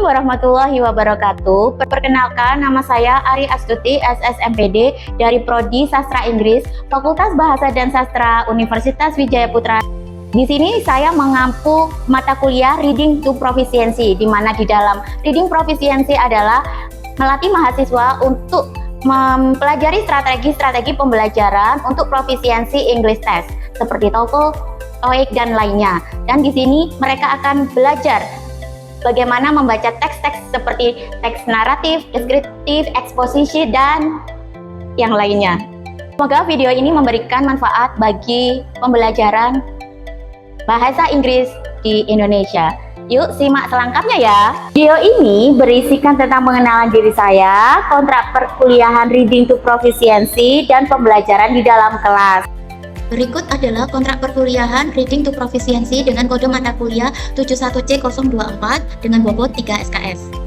warahmatullahi wabarakatuh. Perkenalkan, nama saya Ari Astuti, SSMPD dari Prodi Sastra Inggris, Fakultas Bahasa dan Sastra Universitas Wijaya Putra. Di sini saya mengampu mata kuliah Reading to Proficiency, di mana di dalam Reading Proficiency adalah melatih mahasiswa untuk mempelajari strategi-strategi pembelajaran untuk proficiency English test seperti TOEFL, TOEIC dan lainnya. Dan di sini mereka akan belajar bagaimana membaca teks-teks seperti teks naratif, deskriptif, eksposisi, dan yang lainnya. Semoga video ini memberikan manfaat bagi pembelajaran bahasa Inggris di Indonesia. Yuk simak selengkapnya ya. Video ini berisikan tentang pengenalan diri saya, kontrak perkuliahan Reading to Proficiency, dan pembelajaran di dalam kelas. Berikut adalah kontrak perkuliahan Reading to Proficiency dengan kode mata kuliah 71C024 dengan bobot 3 SKS.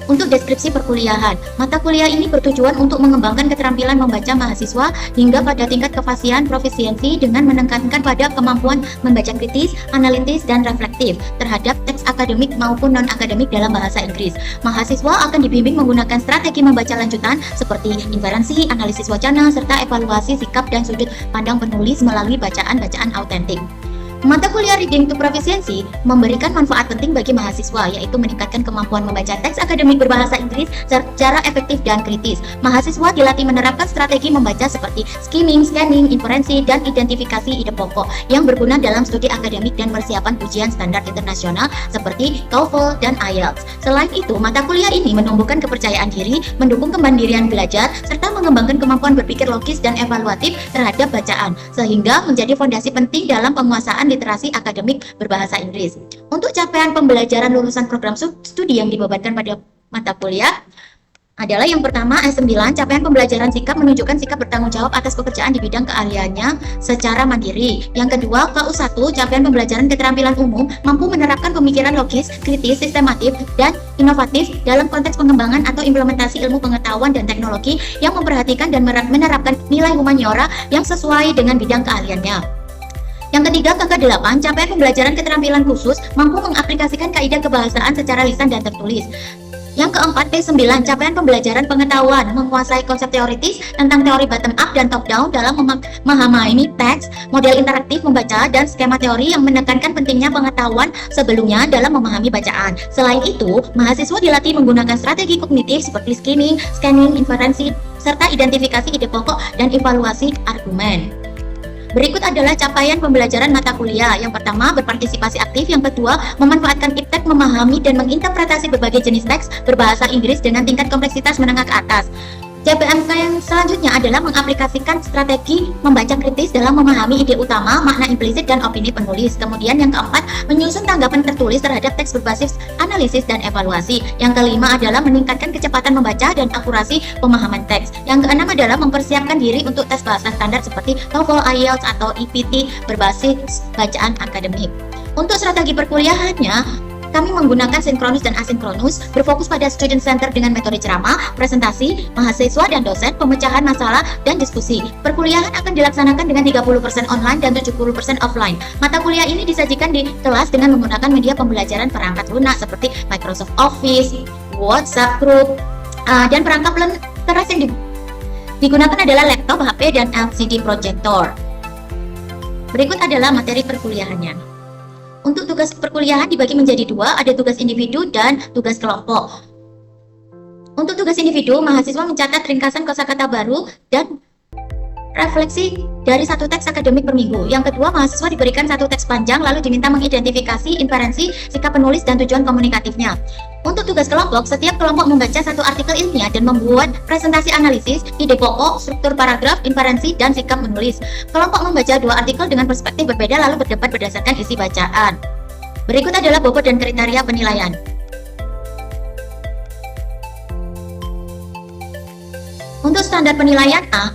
Untuk deskripsi perkuliahan, mata kuliah ini bertujuan untuk mengembangkan keterampilan membaca mahasiswa hingga pada tingkat kefasihan profisiensi dengan menekankan pada kemampuan membaca kritis, analitis, dan reflektif terhadap teks akademik maupun non-akademik dalam bahasa Inggris. Mahasiswa akan dibimbing menggunakan strategi membaca lanjutan seperti inferensi, analisis wacana, serta evaluasi sikap dan sudut pandang penulis melalui bacaan-bacaan autentik. Mata kuliah Reading to Proficiency memberikan manfaat penting bagi mahasiswa, yaitu meningkatkan kemampuan membaca teks akademik berbahasa Inggris secara efektif dan kritis. Mahasiswa dilatih menerapkan strategi membaca seperti skimming, scanning, inferensi, dan identifikasi ide pokok yang berguna dalam studi akademik dan persiapan ujian standar internasional seperti TOEFL dan IELTS. Selain itu, mata kuliah ini menumbuhkan kepercayaan diri, mendukung kemandirian belajar, serta mengembangkan kemampuan berpikir logis dan evaluatif terhadap bacaan, sehingga menjadi fondasi penting dalam penguasaan literasi akademik berbahasa Inggris. Untuk capaian pembelajaran lulusan program studi yang dibebankan pada mata kuliah adalah yang pertama S9, capaian pembelajaran sikap menunjukkan sikap bertanggung jawab atas pekerjaan di bidang keahliannya secara mandiri. Yang kedua, KU1, capaian pembelajaran keterampilan umum mampu menerapkan pemikiran logis, kritis, sistematif, dan inovatif dalam konteks pengembangan atau implementasi ilmu pengetahuan dan teknologi yang memperhatikan dan menerapkan nilai humaniora yang sesuai dengan bidang keahliannya. Yang ketiga, KK8, capaian pembelajaran keterampilan khusus mampu mengaplikasikan kaidah kebahasaan secara lisan dan tertulis. Yang keempat, P9, capaian pembelajaran pengetahuan menguasai konsep teoritis tentang teori bottom up dan top down dalam memahami teks, model interaktif membaca, dan skema teori yang menekankan pentingnya pengetahuan sebelumnya dalam memahami bacaan. Selain itu, mahasiswa dilatih menggunakan strategi kognitif seperti skimming, scanning, inferensi, serta identifikasi ide pokok dan evaluasi argumen. Berikut adalah capaian pembelajaran mata kuliah. Yang pertama, berpartisipasi aktif. Yang kedua, memanfaatkan iptek memahami dan menginterpretasi berbagai jenis teks berbahasa Inggris dengan tingkat kompleksitas menengah ke atas. CPMK yang selanjutnya adalah mengaplikasikan strategi membaca kritis dalam memahami ide utama, makna implisit, dan opini penulis. Kemudian yang keempat, menyusun tanggapan tertulis terhadap teks berbasis analisis dan evaluasi. Yang kelima adalah meningkatkan kecepatan membaca dan akurasi pemahaman teks. Yang keenam adalah mempersiapkan diri untuk tes bahasa standar seperti TOEFL, IELTS, atau EPT berbasis bacaan akademik. Untuk strategi perkuliahannya, kami menggunakan sinkronus dan asinkronus, berfokus pada student center dengan metode ceramah, presentasi, mahasiswa dan dosen, pemecahan masalah, dan diskusi. Perkuliahan akan dilaksanakan dengan 30% online dan 70% offline. Mata kuliah ini disajikan di kelas dengan menggunakan media pembelajaran perangkat lunak seperti Microsoft Office, WhatsApp Group, dan perangkat keras yang digunakan adalah laptop, HP, dan LCD projector. Berikut adalah materi perkuliahannya. Untuk tugas perkuliahan dibagi menjadi dua, ada tugas individu dan tugas kelompok. Untuk tugas individu, mahasiswa mencatat ringkasan kosakata baru dan refleksi dari satu teks akademik per minggu. Yang kedua, mahasiswa diberikan satu teks panjang lalu diminta mengidentifikasi inferensi, sikap penulis, dan tujuan komunikatifnya. Untuk tugas kelompok, setiap kelompok membaca satu artikel ilmiah dan membuat presentasi analisis, ide pokok, struktur paragraf, inferensi, dan sikap menulis. Kelompok membaca dua artikel dengan perspektif berbeda lalu berdebat berdasarkan isi bacaan. Berikut adalah bobot dan kriteria penilaian. Untuk standar penilaian A,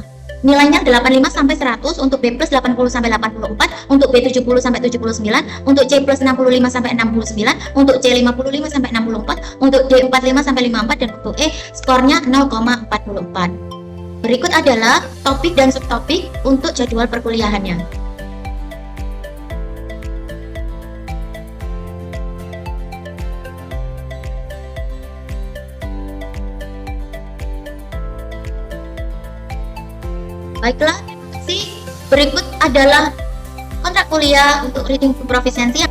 nilainya 85-100, untuk B plus 80-84, untuk B 70-79, untuk C plus 65-69, untuk C 55-64, untuk D 45-54, dan untuk E skornya 0,44. Berikut adalah topik dan subtopik untuk jadwal perkuliahannya. Baiklah, terima kasih. Berikut adalah kontrak kuliah untuk reading to proficiency.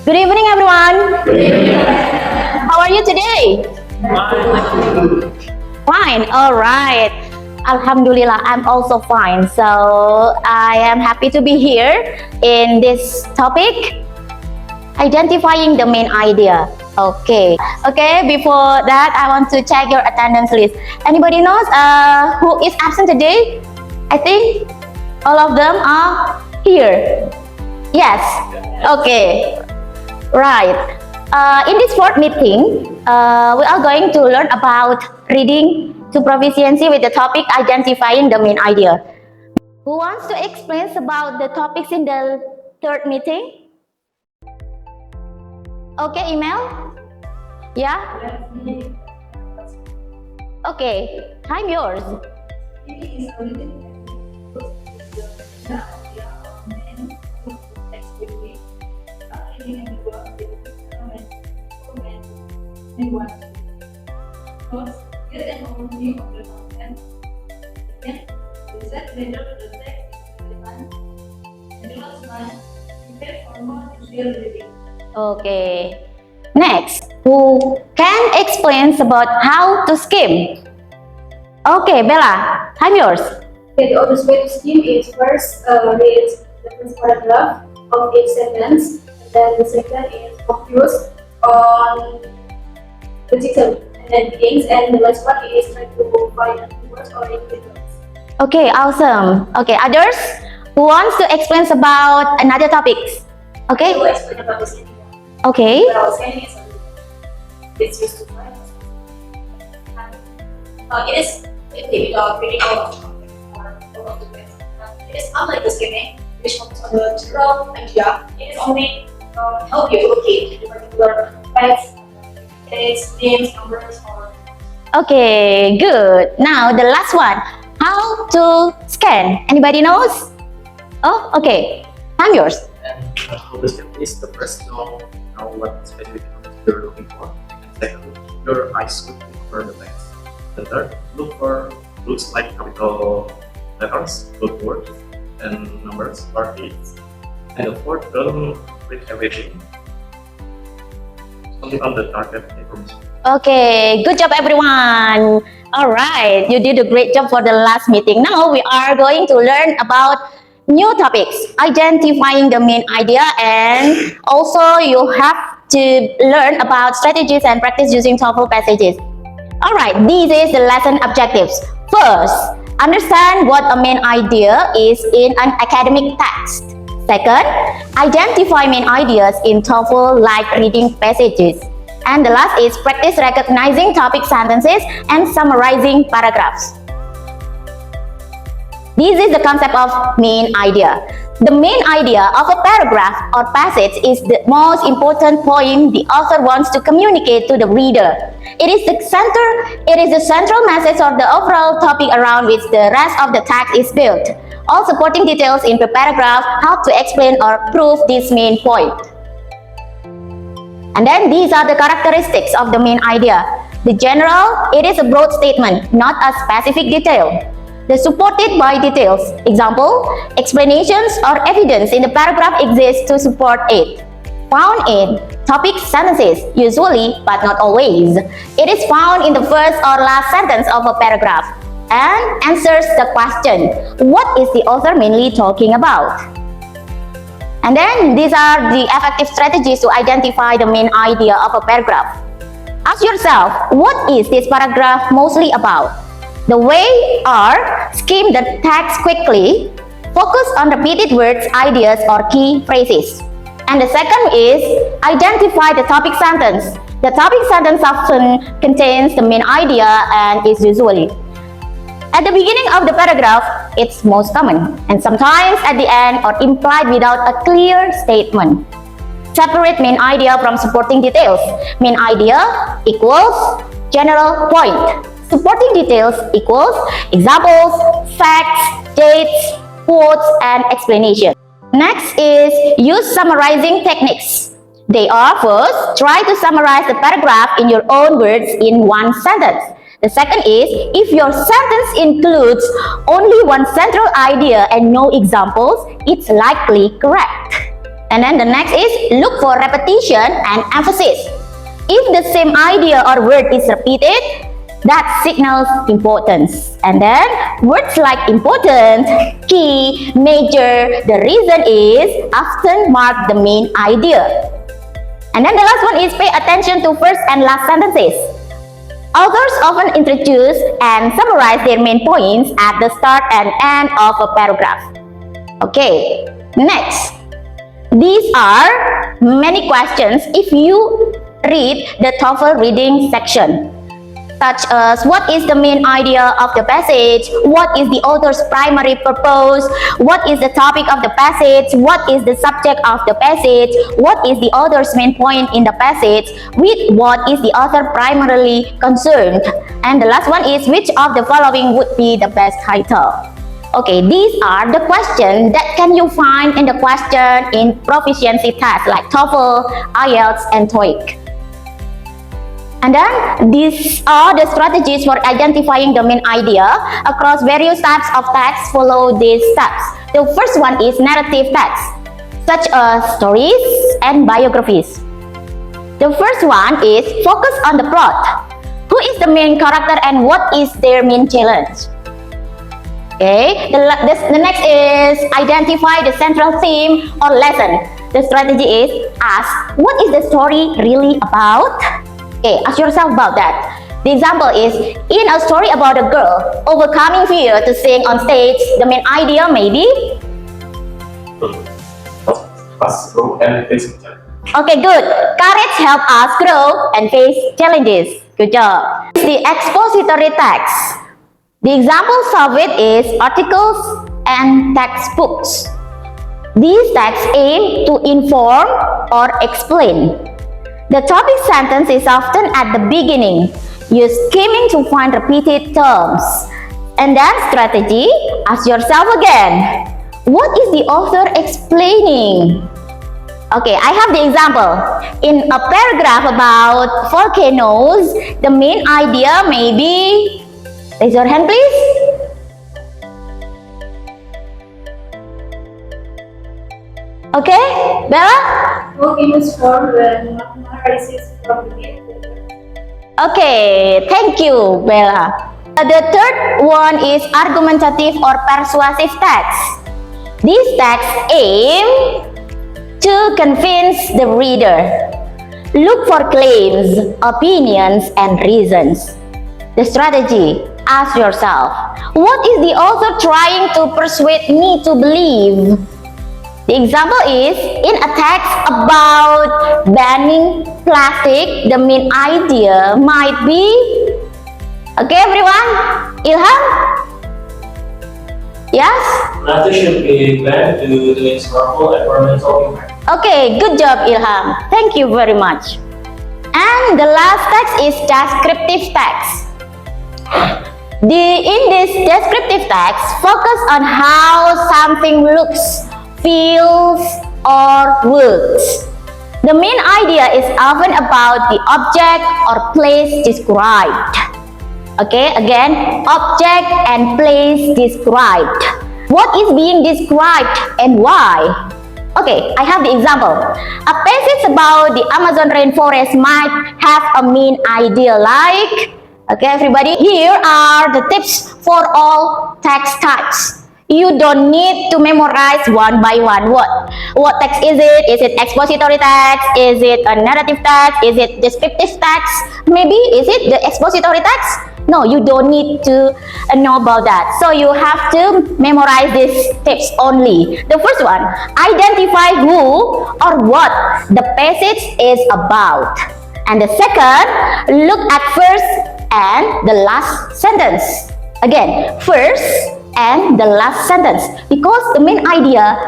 Good evening, everyone. How are you today? Fine. All right. Alhamdulillah, I'm also fine. So I am happy to be here in this topic, identifying the main idea. Okay. Before that, I want to check your attendance list. Anybody knows who is absent today? I think all of them are here. Yes. Okay. Right. In this fourth meeting, we are going to learn about reading to proficiency with the topic identifying the main idea. Who wants to explain about the topics in the third meeting? Okay, email? Yeah? Okay, time yours. First, get an overview of the content. Second, decide whether the text is relevant. And the last one, prepare for more detailed reading. Okay. Next, who can explain about how to skim? Okay, Bella, time yours. Okay, the obvious way to skim is first read the first paragraph of each sentence, and then the second is focus on the title and then begins, and the last one is try to find keywords or indicators. Okay, awesome. Okay, others who wants to explain about another topics? Okay. I will explain about this anymore. Okay. What I was saying is it's used to find. It is without reading all of the context or all of the text. It is unlike the skimming, which focuses on the general idea. It is only help you locate the particular facts, dates, names, numbers, or. Okay, good. Now the last one, how to scan? Anybody knows? Oh, okay. Time yours. And how to scan is the first know what specific content you're looking for. And second, your eyes should look for the text. The third, looks like capital letters, good words, and numbers or dates. And the fourth, don't read everything. Only on the target information. Okay, good job everyone. All right, you did a great job for the last meeting. Now we are going to learn about new topics, identifying the main idea, and also you have to learn about strategies and practice using TOEFL passages. All right, these is the lesson objectives. First, understand what a main idea is in an academic text. Second, identify main ideas in TOEFL-like reading passages. And the last is practice recognizing topic sentences and summarizing paragraphs. This is the concept of main idea. The main idea of a paragraph or passage is the most important point the author wants to communicate to the reader. It is the central message of the overall topic around which the rest of the text is built. All supporting details in the paragraph help to explain or prove this main point. And then these are the characteristics of the main idea. The general, it is a broad statement, not a specific detail. The supported by details, example, explanations or evidence in the paragraph exists to support it. Found in topic sentences, usually but not always. It is found in the first or last sentence of a paragraph and answers the question, what is the author mainly talking about? And then these are the effective strategies to identify the main idea of a paragraph. Ask yourself, what is this paragraph mostly about? The way are skim the text quickly, focus on repeated words, ideas, or key phrases. And the second is identify the topic sentence. The topic sentence often contains the main idea and is usually at the beginning of the paragraph, it's most common, and sometimes at the end or implied without a clear statement. Separate main idea from supporting details. Main idea equals general point. Supporting details equals examples, facts, dates, quotes, and explanation. Next is use summarizing techniques. They are first, try to summarize the paragraph in your own words in one sentence. The second is, if your sentence includes only one central idea and no examples, it's likely correct. And then the next is, look for repetition and emphasis. If the same idea or word is repeated, that signals importance. And then words like important, key, major, the reason is often mark the main idea. And then the last one is pay attention to first and last sentences. Authors often introduce and summarize their main points at the start and end of a paragraph. Okay, next. These are many questions if you read the TOEFL reading section, such as what is the main idea of the passage, what is the author's primary purpose, what is the topic of the passage, what is the subject of the passage, what is the author's main point in the passage, with what is the author primarily concerned, and the last one is which of the following would be the best title. Okay, these are the questions that can you find in the question in proficiency tests like TOEFL, IELTS, and TOEIC. And then these are the strategies for identifying the main idea across various types of text. Follow these steps. The first one is narrative text, such as stories and biographies. The first one is focus on the plot. Who is the main character and what is their main challenge? Okay, the next is identify the central theme or lesson. The strategy is ask, what is the story really about? Okay, ask yourself about that. The example is, in a story about a girl overcoming fear to sing on stage, the main idea may be? Us grow and face each other. Okay, good. Courage help us grow and face challenges. Good job. The expository text. The examples of it is articles and textbooks. These texts aim to inform or explain. The topic sentence is often at the beginning. Use skimming to find repeated terms. And then strategy, ask yourself again, what is the author explaining? Okay, I have the example. In a paragraph about volcanoes, the main idea may be, raise your hand please. Okay, Bella? Volcanoes form when magma rises from beneath the earth. Okay, thank you, Bella. The third one is argumentative or persuasive text. These texts aim to convince the reader. Look for claims, opinions, and reasons. The strategy, ask yourself, what is the author trying to persuade me to believe? The example is, in a text about banning plastic, the main idea might be, okay everyone, Ilham? Yes? Plastic should be banned due to its harmful environmental impact. Okay, good job Ilham. Thank you very much. And the last text is descriptive text. In this descriptive text, focus on how something looks, feels, or works. The main idea is often about the object or place described. Okay, again, object and place described. What is being described and why? Okay, I have the example. A passage about the Amazon rainforest might have a main idea like, okay everybody, here are the tips for all text types. You don't need to memorize one by one. What text is it? Is it expository text? Is it a narrative text? Is it descriptive text? Maybe, is it the expository text? No, you don't need to know about that. So you have to memorize these tips only. The first one, identify who or what the passage is about. And the second, look at first and the last sentence. Again, first and the last sentence, because the main idea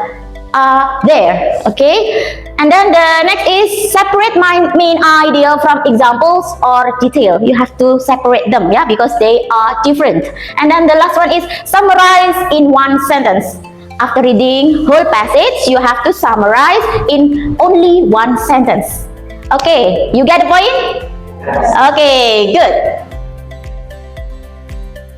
are there. Okay, and then the next is separate my main idea from examples or detail. You have to separate them, yeah, because they are different. And then the last one is summarize in one sentence. After reading whole passage, you have to summarize in only one sentence. Okay, you get the point? Okay, good.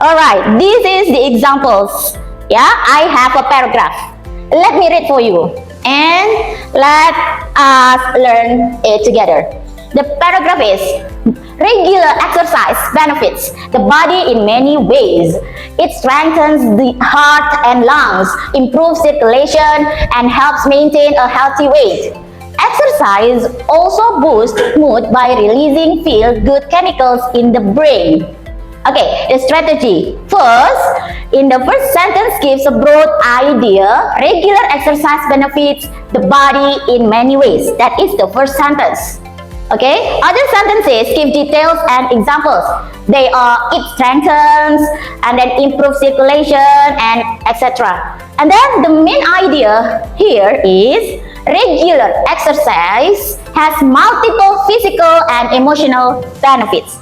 Alright, this is the examples. Yeah, I have a paragraph. Let me read for you and let us learn it together. The paragraph is: regular exercise benefits the body in many ways. It strengthens the heart and lungs, improves circulation, and helps maintain a healthy weight. Exercise also boosts mood by releasing feel-good chemicals in the brain. Okay, the strategy. First, in the first sentence gives a broad idea. Regular exercise benefits the body in many ways. That is the first sentence. Okay, other sentences give details and examples. They are it strengthens and then improves circulation and etc. And then the main idea here is regular exercise has multiple physical and emotional benefits.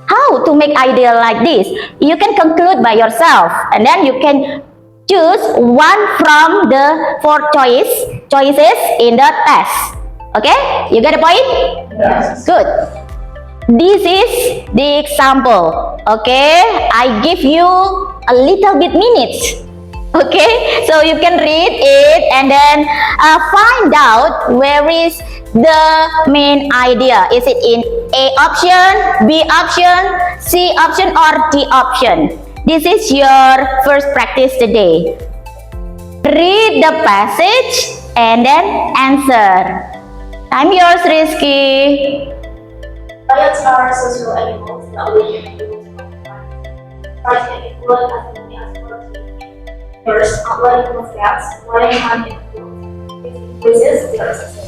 How to make idea like this? You can conclude by yourself and then you can choose one from the 4 choices in the test. Okay, you get the point? Yes. Good. This is the example. Okay, I give you a little bit minutes. Okay, so you can read it and then find out where is the main idea. Is it in A option, B option, C option, or D option? This is your first practice today. Read the passage and then answer. I'm yours, Rizky. Lions are social animals that live in groups. First, and equal as many as 14. First, unlike most cats, lions hunt in groups. This increases their success.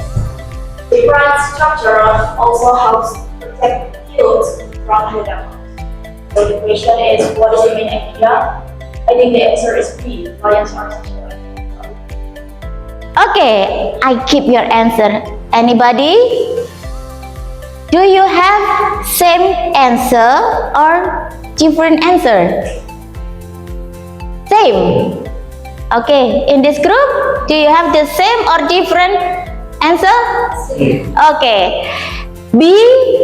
The brand structure also helps protect fields from predators. So the question is, what is the main idea? I think the answer is B. Lions are social animals. Okay, I keep your answer. Anybody? Do you have same answer or different answer? Same. Okay, in this group, do you have the same or different answer? Okay. B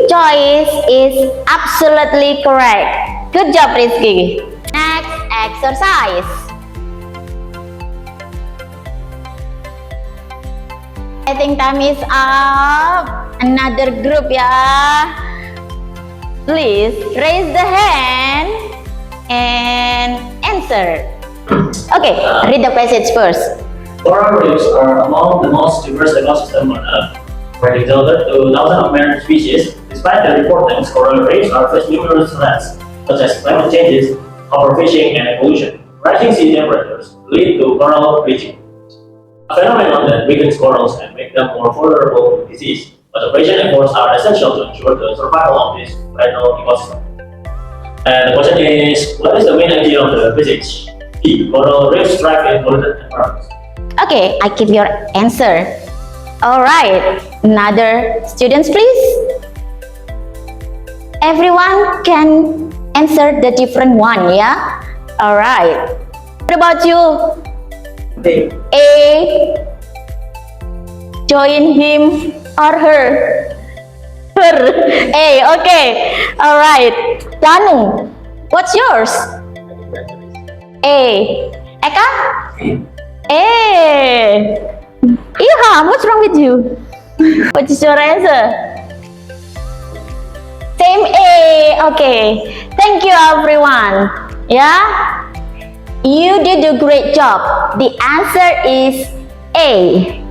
choice is absolutely correct. Good job, Rizky. Next exercise. I think time is up. Another group ya. Please raise the hand and answer. Okay, read the passage first. Coral reefs are among the most diverse ecosystem on Earth, spreading over to thousands of marine species. Despite their importance, coral reefs are facing numerous threats, such as climate changes, overfishing, and pollution. Rising sea temperatures lead to coral bleaching, a phenomenon that weakens corals and makes them more vulnerable to disease. Conservation efforts are essential to ensure the survival of this vital ecosystem. And the question is, what is the main idea of the passage? B. Coral reefs thrive in polluted environments. Okay, I give your answer. Alright, another students please. Everyone can answer the different one, yeah? Alright. What about you? B. A. Join him or her? Her. A, okay. Alright. Danu, what's yours? A. Eka? A. Ilham, what's wrong with you? What is your answer? Same A. Okay. Thank you everyone. Yeah? You did a great job. The answer is A.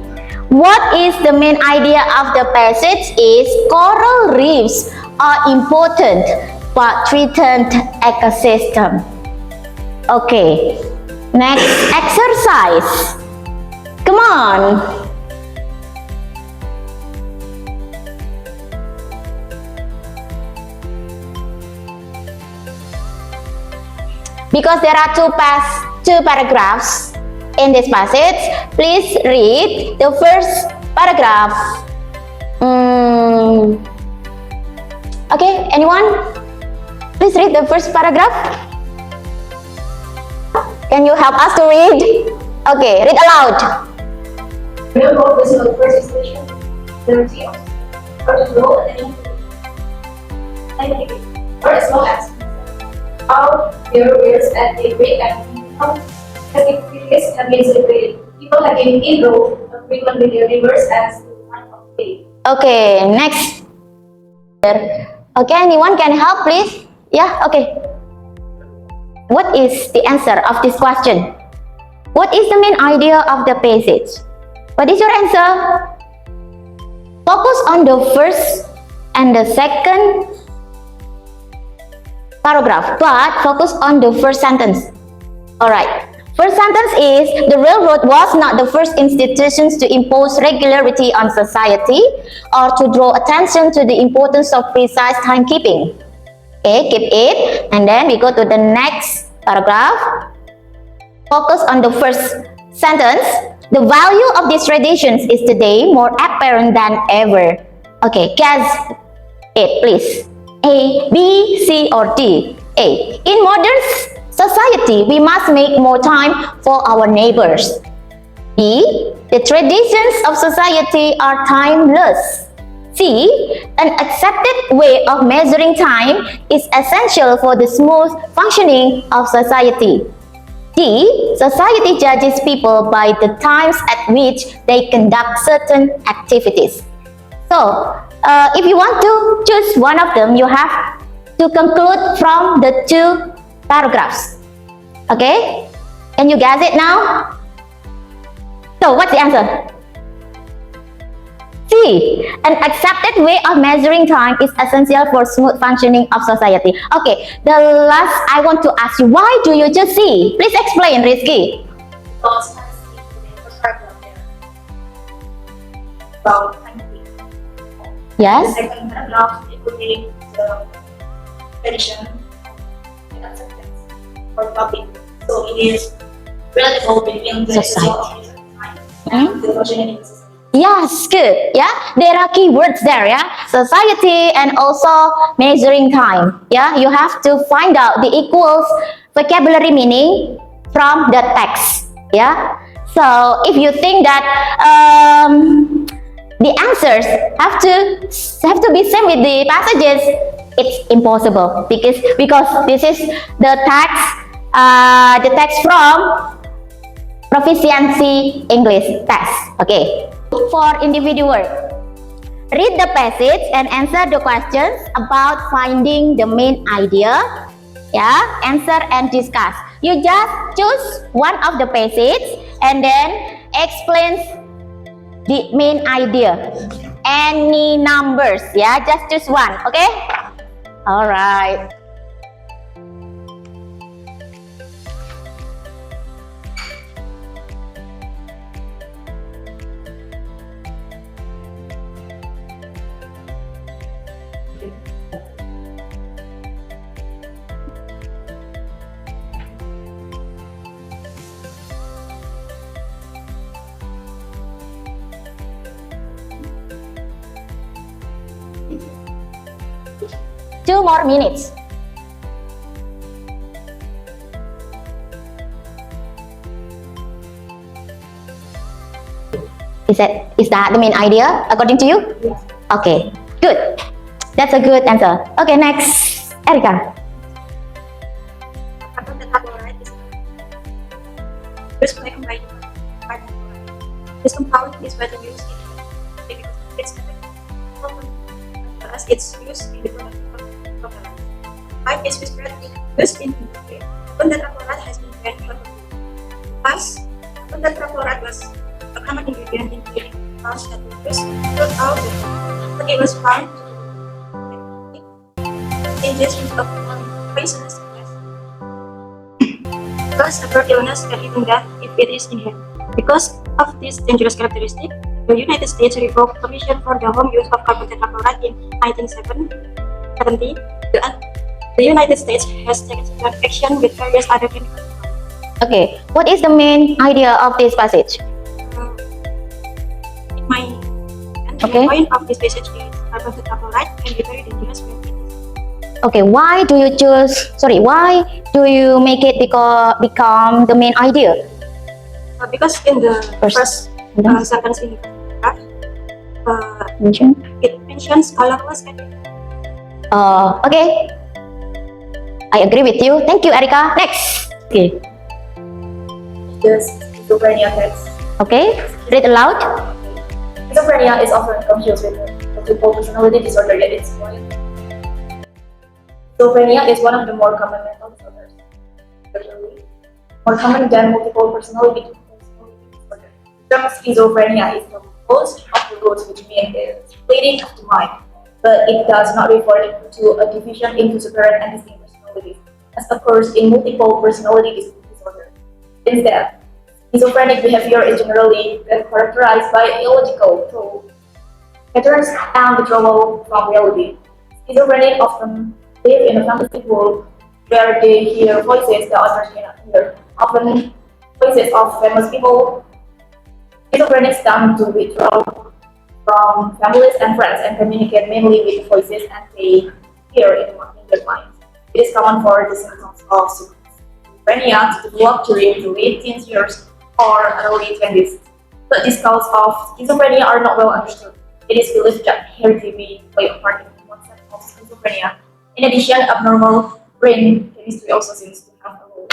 What is the main idea of the passage is coral reefs are important but threatened ecosystem. Okay. Next exercise. Come on. Because there are two paragraphs in this passage, please read the first paragraph. Okay, anyone? Please read the first paragraph. Can you help us to read? Okay, read aloud. Real world visual first expression, ability of or to draw attention to scientific, or as long as how their words at a great and activities have been celebrated. People have been enrolled frequently their neighbors as one of the Okay, next. Okay, anyone can help, please? Yeah, okay. What is the answer of this question? What is the main idea of the passage? What is your answer? Focus on the first and the second paragraph, but focus on the first sentence. Alright. First sentence is, the railroad was not the first institutions to impose regularity on society or to draw attention to the importance of precise timekeeping. Okay, keep it. And then we go to the next paragraph. Focus on the first sentence. The value of these traditions is today more apparent than ever. Okay, guess it, please. A, B, C, or D? A. In modern society, we must make more time for our neighbors. B. The traditions of society are timeless. C. An accepted way of measuring time is essential for the smooth functioning of society. D. Society judges people by the times at which they conduct certain activities. So, if you want to choose one of them, you have to conclude from the two paragraphs. Okay? Can you guess it now? So, what's the answer? C. An accepted way of measuring time is essential for smooth functioning of society. Okay, the last I want to ask you, why do you choose C? Please explain, Rizky. because has been in the first paragraph there about timekeeping. The Yes? second paragraph including the tradition and acceptance for public. So it is relatable between the Society. of time and the functioning in society. Yes, good. Yeah, there are keywords there. Yeah, society and also measuring time. Yeah, you have to find out the equals vocabulary meaning from the text. Yeah, so if you think that the answers have to be same with the passages, it's impossible because this is the text from Proficiency English test. Okay. For individual, read the passage and answer the questions about finding the main idea. Yeah, answer and discuss. You just choose one of the passage and then explain the main idea. Any numbers, yeah, just choose one. Okay. All right. Two more minutes. Is that the main idea according to you? Yes. Okay, good. That's a good answer. Okay, next, Erika. Carbon tetrachloride is used by combining carbon chloride. This compound is widely used in because it's common as it's used in the production of propellant. Pipe is used in industry. Carbon tetrachloride has been very short. Thus, carbon tetrachloride was a common ingredient in cleaning plants that were used throughout the world. But it was found changes of poisonous gas. Cause severe illness and even death if it is inhaled. Because of this dangerous characteristic, the United States revoked permission for the home use of carbon tetrachloride in 1970. The United States has taken similar action with various other chemicals. Okay, what is the main idea of this passage? In my Okay. the point of this passage is carbon tetrachloride can be very dangerous when it is. Okay, why do you choose? Why do you make it become the main idea? Because in the First first sentence in the paragraph, mention. it mentions colorless and Okay. I agree with you. Thank you, Erika. Next. Okay. The schizophrenia text. Okay. Read aloud. Schizophrenia is often confused with multiple personality disorder at its point. Schizophrenia is one of the more common mental disorders. Usually, more common than multiple personality disorder. The term schizophrenia is composed of the roots which mean it's splitting of the mind, but it does not refer to a division into separate and distinct personalities, as occurs in multiple personality disorder. Instead, schizophrenic behavior is generally characterized by illogical patterns and withdrawal from reality. Schizophrenic often live in a fantasy world where they hear voices that others cannot hear, often voices of famous people. Schizophrenics tend to withdraw from families and friends and communicate mainly with voices and they hear in their minds. It is common for the symptoms of schizophrenia to develop during the late teens years or early 20s. But these causes of schizophrenia are not well understood. It is believed that heredity play a part in the concept of schizophrenia. In addition, abnormal brain chemistry also seems to have a role.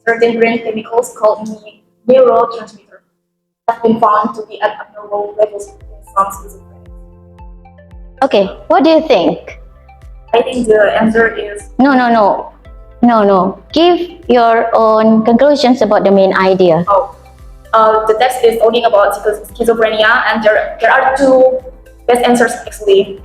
Certain brain chemicals called neurotransmitters have been found to be at abnormal levels in some schizophrenia. Okay. What do you think? I think the answer is No. Give your own conclusions about the main idea. the text is talking about schizophrenia, and there are two best answers actually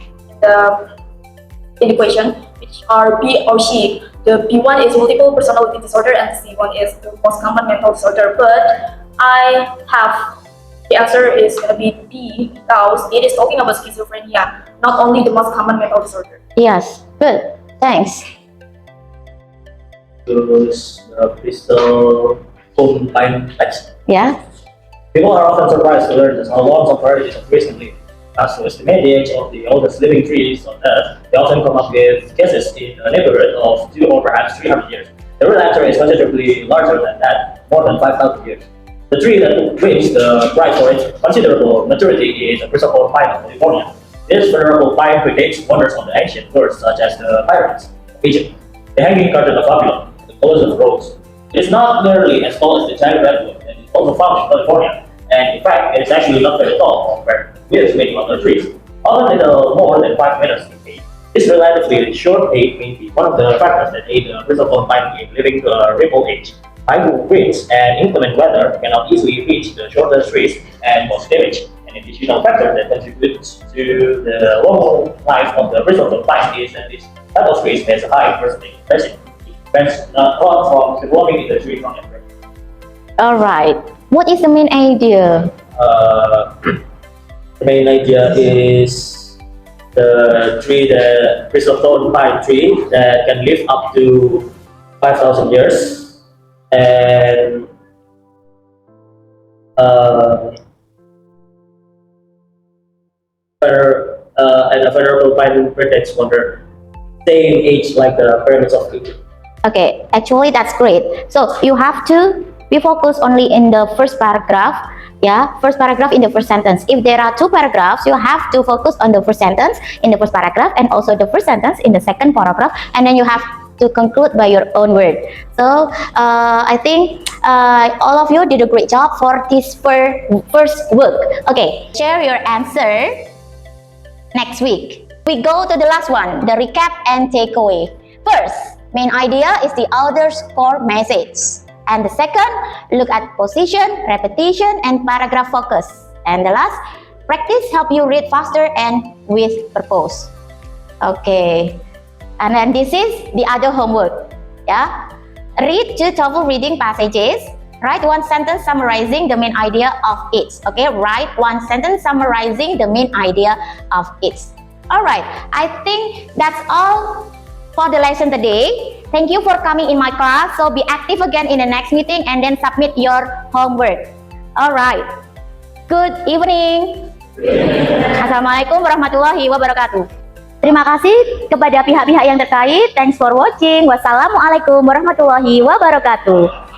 in the question, which are B or C. The B1 is multiple personality disorder, and the C1 is the most common mental disorder. But I have the answer is gonna be B because it is talking about schizophrenia, not only the most common mental disorder. Yes. Good. Thanks. Use the Bristol home time text. Yeah. People are often surprised to learn just how long some varieties of trees can live. As to estimate the age of the oldest living trees on Earth, they often come up with cases in a neighborhood of 2 or perhaps 300 years. The real answer is considerably larger than that, more than 5,000 years. The tree that wins the prize for its considerable maturity is the Bristol pine of California. This venerable pine predates wonders of the ancient world, such as the pyramids of Egypt, the Hanging Garden of Babylon, the Colossus of Rhodes. It is not nearly as tall as the giant redwood, and is also found in California. And in fact, it is actually not very tall compared with many other trees, often little more than 5 meters in age. This relatively short age may be one of the factors that aid the Bristol pine in living to a ripe old age. High winds and inclement weather cannot easily reach the shorter trees and cause damage. An additional factor that contributes to the long life of the Bristol pine is that this type of tree has a high bursting capacity. It prevents not from developing in the tree from the All right. What is the main idea? The main idea is the tree, the Bristol pine tree that can live up to 5,000 years, and a venerable pine predates wonder, same age like the pyramids of Egypt. Okay, actually that's great. So you have to be focused only in the first paragraph. Yeah, first paragraph in the first sentence. If there are two paragraphs, you have to focus on the first sentence in the first paragraph and also the first sentence in the second paragraph, and then you have to conclude by your own word. So I think all of you did a great job for this first work. Okay, share your answer next week. We go to the last one, the recap and takeaway. First, main idea is the author's core message. And the second, look at position, repetition, and paragraph focus. And the last, practice help you read faster and with purpose. Okay. And then this is the other homework. Yeah. Read 2 TOEFL reading passages. Write 1 sentence summarizing the main idea of it. Okay. Write 1 sentence summarizing the main idea of it. Alright. I think that's all for the lesson today. Thank you for coming in my class. So be active again in the next meeting and then submit your homework. Alright. Good evening. Assalamualaikum warahmatullahi wabarakatuh. Terima kasih kepada pihak-pihak yang terkait. Thanks for watching. Wassalamualaikum warahmatullahi wabarakatuh.